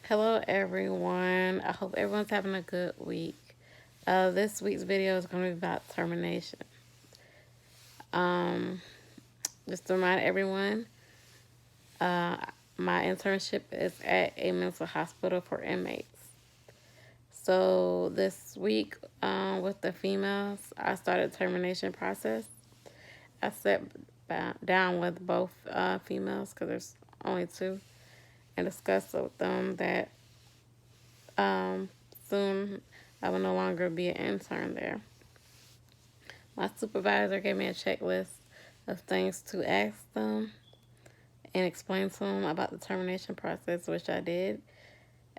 Hello, everyone. I hope everyone's having a good week. This week's video is going to be about termination. Um, just to remind everyone, uh, my internship is at a mental hospital for inmates. So this week, with the females, I started termination process. I sat down with both females because there's only two, and discussed with them that soon I will no longer be an intern there. My supervisor gave me a checklist of things to ask them and explain to them about the termination process, which I did.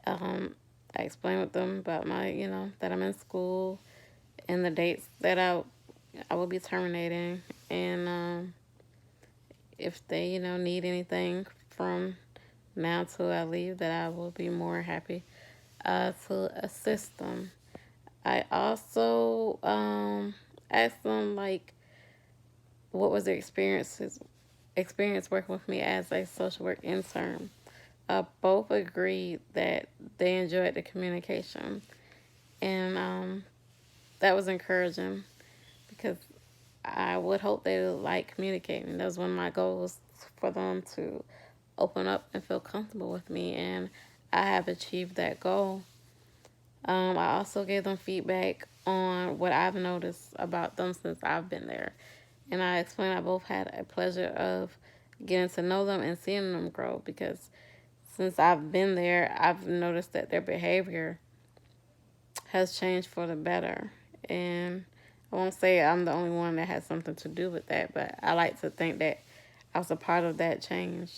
I explained with them about that I'm in school and the dates that I will be terminating, and if they need anything from now till I leave, that I will be more happy to assist them. I also asked them what was their experience working with me as a social work intern. Both agreed that they enjoyed the communication, and that was encouraging because I would hope they would like communicating. That was one of my goals, for them to open up and feel comfortable with me, and I have achieved that goal. I also gave them feedback on what I've noticed about them since I've been there. And I explained I both had a pleasure of getting to know them and seeing them grow, because since I've been there, I've noticed that their behavior has changed for the better. And I won't say I'm the only one that has something to do with that, but I like to think that I was a part of that change.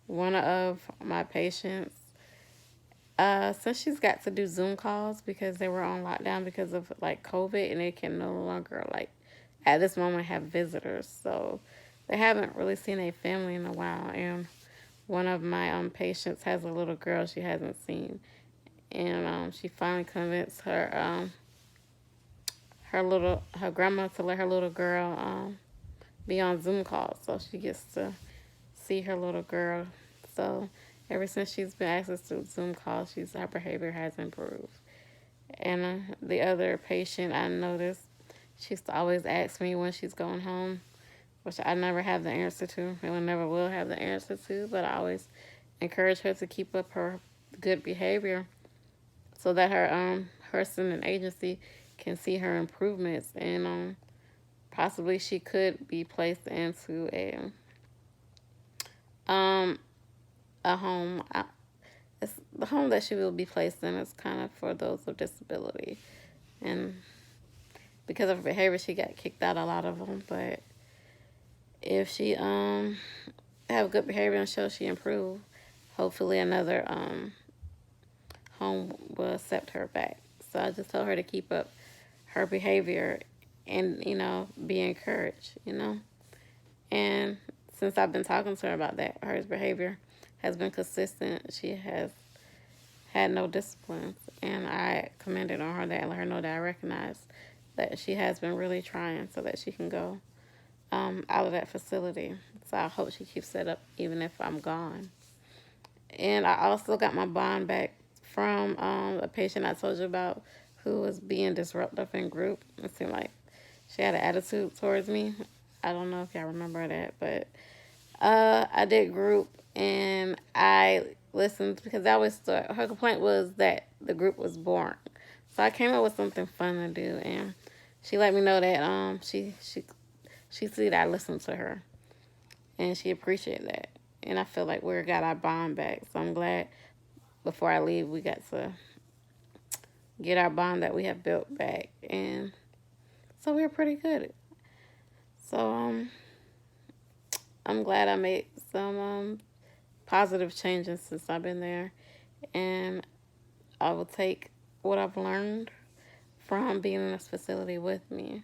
One of my patients, since she's got to do Zoom calls because they were on lockdown because of COVID, and they can no longer at this moment have visitors, so they haven't really seen a family in a while. And one of my patients has a little girl she hasn't seen, and she finally convinced her grandma to let her little girl be on Zoom calls so she gets to see her little girl. So ever since she's been access to Zoom calls, her behavior has improved. And the other patient, I noticed, she used to always ask me when she's going home, which I never have the answer to, and I never will have the answer to, but I always encourage her to keep up her good behavior so that her person and agency can see her improvements, and possibly she could be placed into um a home. It's the home that she will be placed in is kind of for those with disability, and because of her behavior, she got kicked out a lot of them. But if she have good behavior and show she improved, hopefully another home will accept her back. So I just told her to keep up her behavior and be encouraged. And since I've been talking to her about that, her behavior has been consistent. She has had no discipline, and I commended on her that and let her know that I recognize that she has been really trying so that she can go out of that facility. So I hope she keeps that up even if I'm gone. And I also got my bond back from a patient I told you about who was being disruptive in group. It seemed like she had an attitude towards me. I don't know if y'all remember that, but I did group, and I listened because I always thought her complaint was that the group was boring. So I came up with something fun to do, and she let me know that she see that I listened to her, and she appreciated that. And I feel like we got our bond back. So I'm glad before I leave we got to get our bond that we have built back, and so we're pretty good. So I'm glad I made some positive changes since I've been there, and I will take what I've learned from being in this facility with me.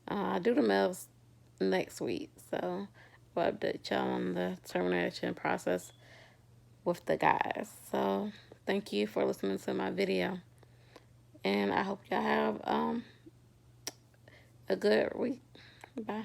I do the mails next week, so we'll update y'all on the termination process with the guys. So thank you for listening to my video, and I hope y'all have a good week. Bye.